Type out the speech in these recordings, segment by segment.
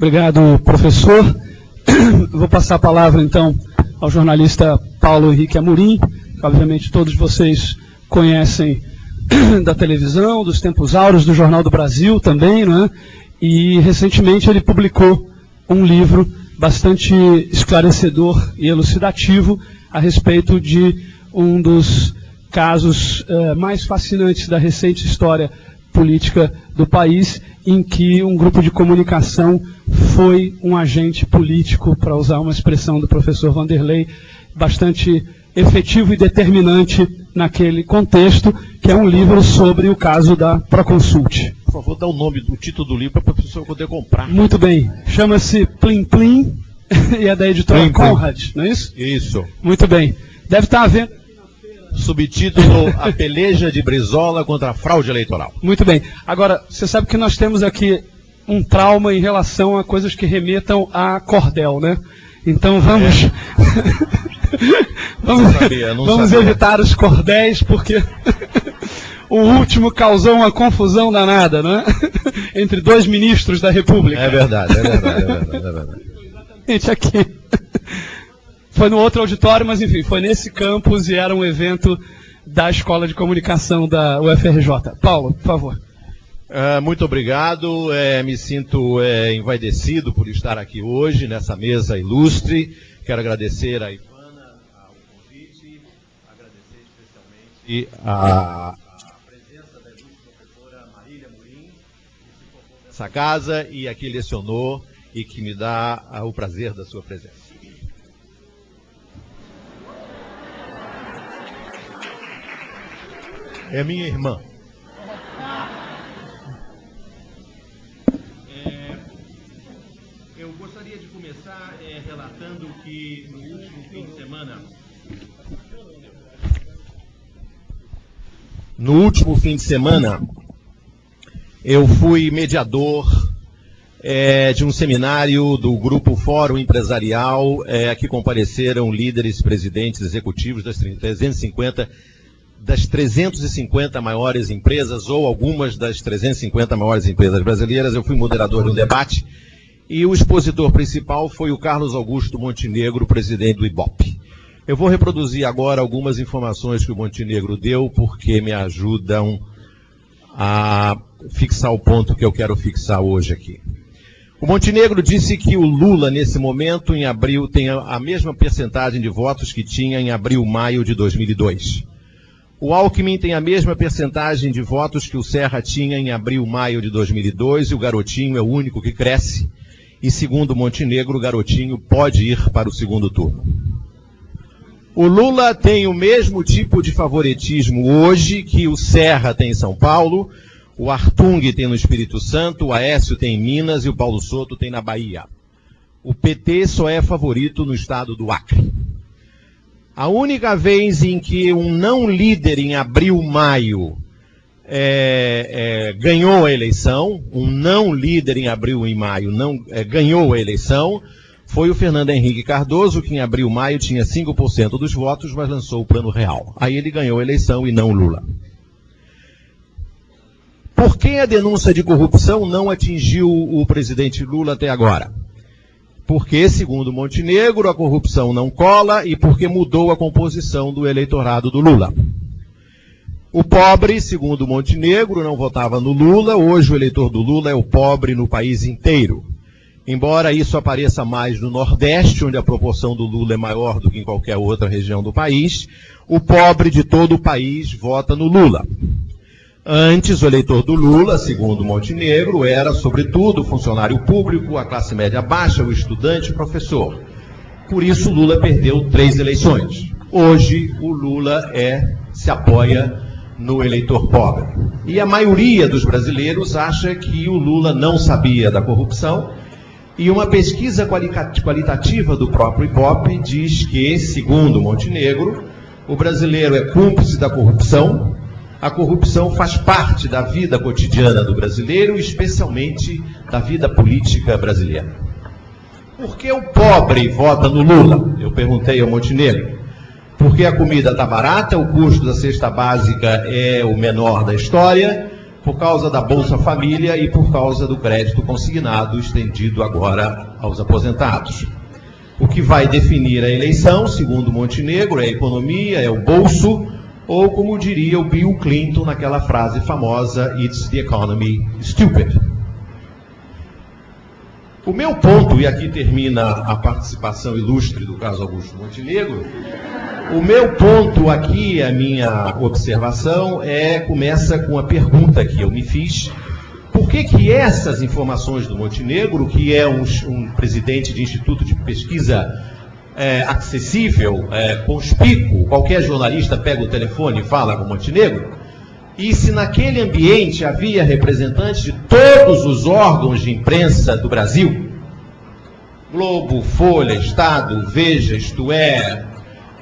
Obrigado, professor. Vou passar a palavra, então, ao jornalista Paulo Henrique Amorim, que, obviamente, todos vocês conhecem da televisão, dos tempos áureos, do Jornal do Brasil também, né? E, recentemente, ele publicou um livro bastante esclarecedor e elucidativo a respeito de um dos casos mais fascinantes da recente história política do país, em que um grupo de comunicação foi um agente político, para usar uma expressão do professor Vanderlei, bastante efetivo e determinante naquele contexto, que é um livro sobre o caso da Proconsult. Por favor, dá o nome do título do livro para o professor poder comprar. Muito bem. Chama-se Plim Plim e é da editora Plim, Conrad, não é isso? Isso. Muito bem. Deve estar havendo... Subtítulo: A peleja de Brizola contra a fraude eleitoral. Muito bem. Agora, você sabe que nós temos aqui um trauma em relação a coisas que remetam a cordel, né? Então vamos... vamos evitar os cordéis, porque o último causou uma confusão danada, não é? Entre dois ministros da República. É verdade, é verdade. Exatamente aqui. Foi no outro auditório, mas enfim, foi nesse campus e era um evento da Escola de Comunicação da UFRJ. Paulo, por favor. Muito obrigado, me sinto envaidecido por estar aqui hoje, nessa mesa ilustre. Quero agradecer a Ivana ao convite, agradecer especialmente a presença da ilustre professora Marília Amorim, que se formou nessa casa e aqui lecionou e que me dá o prazer da sua presença. É minha irmã. Eu gostaria de começar relatando que no último fim de semana... No último fim de semana, eu fui mediador de um seminário do Grupo Fórum Empresarial, a que compareceram líderes, presidentes, executivos das 350 maiores empresas, ou algumas das 350 maiores empresas brasileiras. Eu fui moderador de um debate, e o expositor principal foi o Carlos Augusto Montenegro, presidente do IBOP. Eu vou reproduzir agora algumas informações que o Montenegro deu, porque me ajudam a fixar o ponto que eu quero fixar hoje aqui. O Montenegro disse que o Lula, nesse momento, em abril, tem a mesma percentagem de votos que tinha em abril-maio de 2002. O Alckmin tem a mesma percentagem de votos que o Serra tinha em abril-maio de 2002, e o Garotinho é o único que cresce. E, segundo o Montenegro, o Garotinho pode ir para o segundo turno. O Lula tem o mesmo tipo de favoritismo hoje que o Serra tem em São Paulo, o Artung tem no Espírito Santo, o Aécio tem em Minas e o Paulo Souto tem na Bahia. O PT só é favorito no estado do Acre. A única vez em que um não líder em abril-maio ganhou a eleição, um não líder em abril e maio ganhou a eleição, foi o Fernando Henrique Cardoso, que em abril-maio tinha 5% dos votos, mas lançou o Plano Real. Aí ele ganhou a eleição e não Lula. Por que a denúncia de corrupção não atingiu o presidente Lula até agora? Porque, segundo Montenegro, a corrupção não cola e porque mudou a composição do eleitorado do Lula. O pobre, segundo Montenegro, não votava no Lula. Hoje o eleitor do Lula é o pobre no país inteiro. Embora isso apareça mais no Nordeste, onde a proporção do Lula é maior do que em qualquer outra região do país, o pobre de todo o país vota no Lula. Antes, o eleitor do Lula, segundo Montenegro, era, sobretudo, o funcionário público, a classe média baixa, o estudante, o professor. Por isso, o Lula perdeu 3 eleições. Hoje, o Lula se apoia no eleitor pobre. E a maioria dos brasileiros acha que o Lula não sabia da corrupção. E uma pesquisa qualitativa do próprio IBOP diz que, segundo Montenegro, o brasileiro é cúmplice da corrupção. A corrupção faz parte da vida cotidiana do brasileiro, especialmente da vida política brasileira. Por que o pobre vota no Lula? Eu perguntei ao Montenegro. Porque a comida está barata, o custo da cesta básica é o menor da história, por causa da Bolsa Família e por causa do crédito consignado estendido agora aos aposentados. O que vai definir a eleição, segundo Montenegro, é a economia, é o bolso, ou como diria o Bill Clinton naquela frase famosa, "It's the economy, stupid". O meu ponto, e aqui termina a participação ilustre do caso Augusto Montenegro, o meu ponto aqui, a minha observação, começa com a pergunta que eu me fiz: por que essas informações do Montenegro, que é um presidente de instituto de pesquisa acessível, conspícuo, qualquer jornalista pega o telefone e fala com o Montenegro, e se naquele ambiente havia representantes de todos os órgãos de imprensa do Brasil, Globo, Folha, Estado, Veja, Isto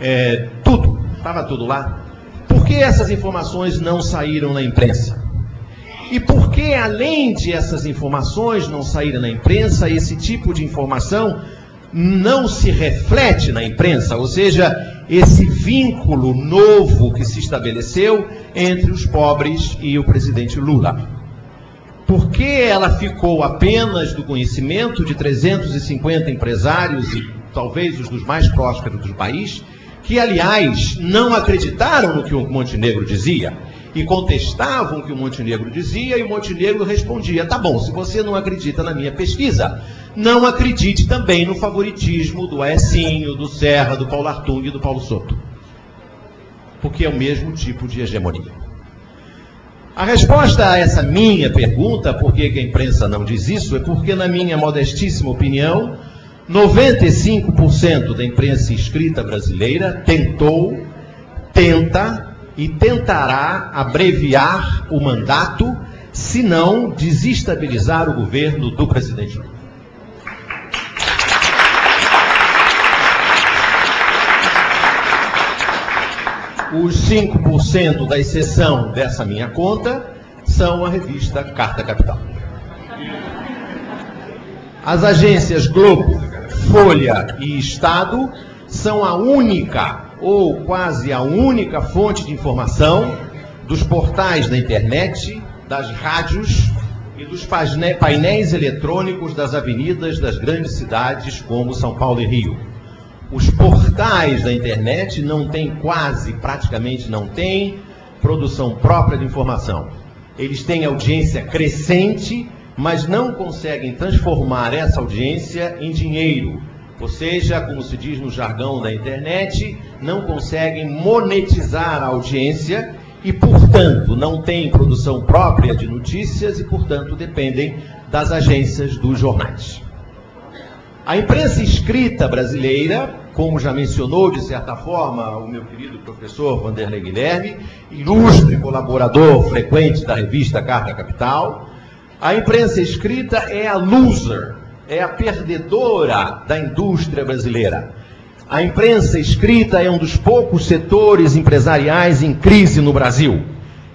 É, tudo, estava tudo lá, por que essas informações não saíram na imprensa? E por que, além de essas informações não saírem na imprensa, esse tipo de informação não se reflete na imprensa, ou seja, esse vínculo novo que se estabeleceu entre os pobres e o presidente Lula? Por que ela ficou apenas do conhecimento de 350 empresários e talvez os dos mais prósperos do país, que, aliás, não acreditaram no que o Montenegro dizia e contestavam o que o Montenegro dizia, e o Montenegro respondia: tá bom, se você não acredita na minha pesquisa, não acredite também no favoritismo do Aécio, do Serra, do Paulo Artung e do Paulo Soto, porque é o mesmo tipo de hegemonia. A resposta a essa minha pergunta, por que a imprensa não diz isso, é porque, na minha modestíssima opinião, 95% da imprensa escrita brasileira tenta e tentará abreviar o mandato, se não desestabilizar o governo do presidente Lula. Os 5% da exceção dessa minha conta são a revista Carta Capital. As agências Globo, Folha e Estado são a única, ou quase a única, fonte de informação dos portais da internet, das rádios e dos painéis eletrônicos das avenidas das grandes cidades como São Paulo e Rio. Os portais da internet não têm praticamente não têm produção própria de informação. Eles têm audiência crescente, mas não conseguem transformar essa audiência em dinheiro. Ou seja, como se diz no jargão da internet, não conseguem monetizar a audiência e, portanto, não têm produção própria de notícias e, portanto, dependem das agências dos jornais. A imprensa escrita brasileira, como já mencionou, de certa forma, o meu querido professor Vanderlei Guilherme, ilustre colaborador frequente da revista Carta Capital, a imprensa escrita é a loser, é a perdedora da indústria brasileira. A imprensa escrita é um dos poucos setores empresariais em crise no Brasil.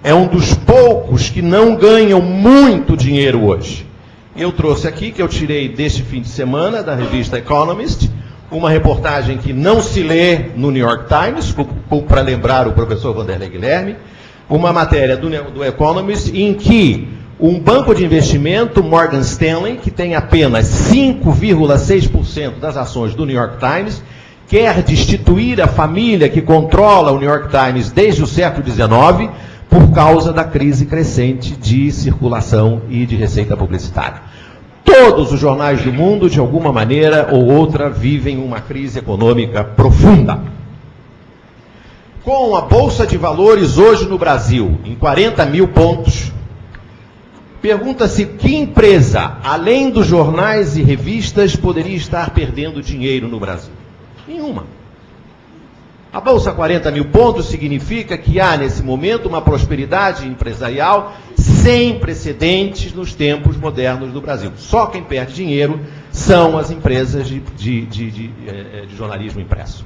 É um dos poucos que não ganham muito dinheiro hoje. Eu trouxe aqui, que eu tirei deste fim de semana, da revista Economist, uma reportagem que não se lê no New York Times, para lembrar o professor Vanderlei Guilherme, uma matéria do Economist em que um banco de investimento, Morgan Stanley, que tem apenas 5,6% das ações do New York Times, quer destituir a família que controla o New York Times desde o século XIX por causa da crise crescente de circulação e de receita publicitária. Todos os jornais do mundo, de alguma maneira ou outra, vivem uma crise econômica profunda. Com a Bolsa de Valores hoje no Brasil em 40 mil pontos, pergunta-se que empresa, além dos jornais e revistas, poderia estar perdendo dinheiro no Brasil? Nenhuma. A Bolsa 40 mil pontos significa que há, nesse momento, uma prosperidade empresarial sem precedentes nos tempos modernos do Brasil. Só quem perde dinheiro são as empresas de jornalismo impresso.